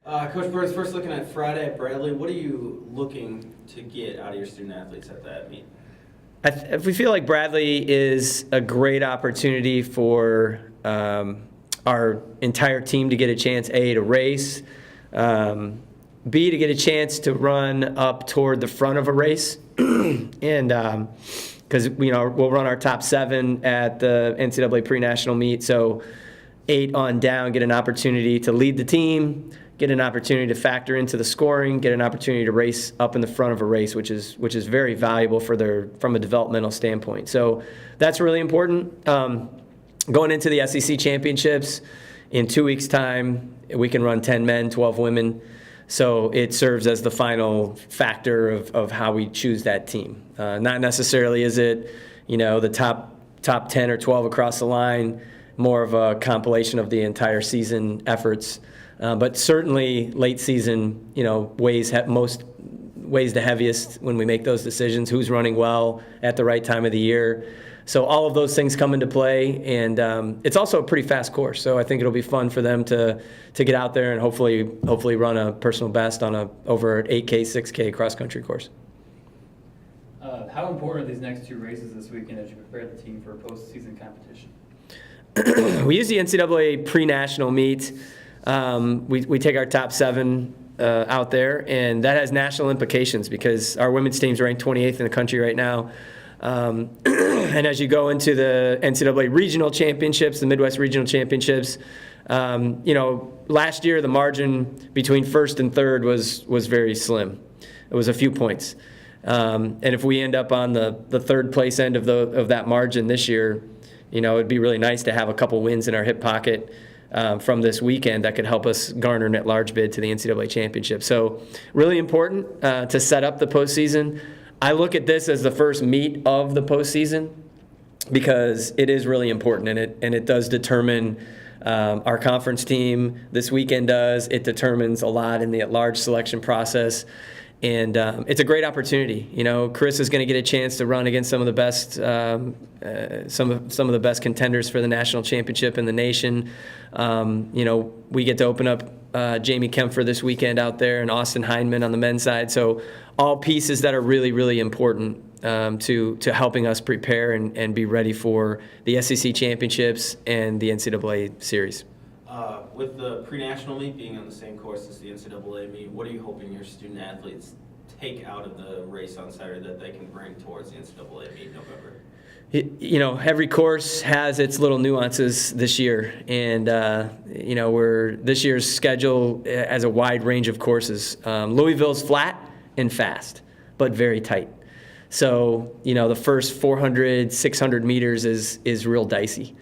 Coach Burns, first looking at Friday at Bradley, what are you looking to get out of your student athletes at that meet? We feel like Bradley is a great opportunity for our entire team to get a chance, A, to race, B, to get a chance to run up toward the front of a race, and because we'll run our top 7 at the NCAA pre-national meet, so 8 on down get an opportunity to lead the team, get an opportunity to factor into the scoring, get an opportunity to race up in the front of a race, which is very valuable from a developmental standpoint. So that's really important. Going into the SEC championships in 2 weeks' time, we can run 10 men, 12 women. So it serves as the final factor of how we choose that team. Not necessarily is it, the top 10 or 12 across the line, more of a compilation of the entire season efforts. But certainly late season, weighs the heaviest when we make those decisions. Who's running well at the right time of the year. So all of those things come into play, and it's also a pretty fast course. So I think it'll be fun for them to get out there and hopefully run a personal best on over an 8K, 6K cross country course. How important are these next 2 races this weekend as you prepare the team for a postseason competition? We use the NCAA pre-national meet. We take our top 7 out there, and that has national implications because our women's team's ranked 28th in the country right now. And as you go into the NCAA regional championships, the Midwest regional championships, last year the margin between first and third was very slim. It was a few points. And if we end up on the third place end of that margin this year, it'd be really nice to have a couple wins in our hip pocket from this weekend that could help us garner an at-large bid to the NCAA championship. So really important to set up the postseason. I look at this as the first meet of the postseason because it is really important, and it does determine our conference team. This weekend does. It determines a lot in the at-large selection process, and it's a great opportunity. Chris is going to get a chance to run against some of the best, some of the best contenders for the national championship in the nation. We get to open up Jamie Kempfer this weekend out there and Austin Hindman on the men's side. So all pieces that are really, really important to helping us prepare and be ready for the SEC championships and the NCAA series. With the pre-national meet being on the same course as the NCAA meet, what are you hoping your student athletes take out of the race on Saturday that they can bring towards the NCAA meet in November? Every course has its little nuances this year, and this year's schedule has a wide range of courses. Louisville's flat and fast, but very tight. So the first 400, 600 meters is real dicey.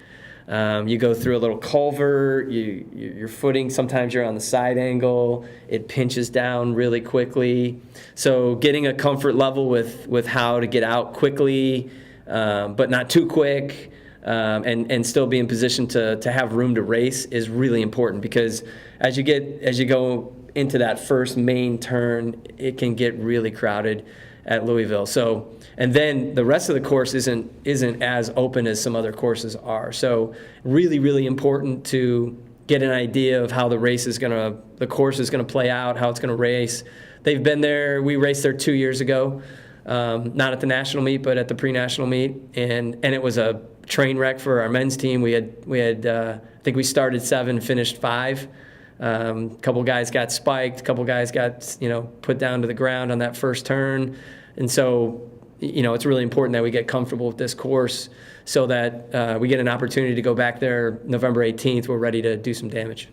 You go through a little culvert, your footing, sometimes you're on the side angle, it pinches down really quickly. So getting a comfort level with how to get out quickly, but not too quick, and still be in position to have room to race is really important because as you go into that first main turn, it can get really crowded at Louisville. So, and then the rest of the course isn't as open as some other courses are. So really, really important to get an idea of how the course is gonna play out, how it's gonna race. They've been there. We raced there 2 years ago, not at the national meet, but at the pre-national meet, and it was a train wreck for our men's team. We had I think we started 7, finished 5. A couple guys got spiked, a couple guys got put down to the ground on that first turn, and so it's really important that we get comfortable with this course so that we get an opportunity to go back there November 18th. We're ready to do some damage.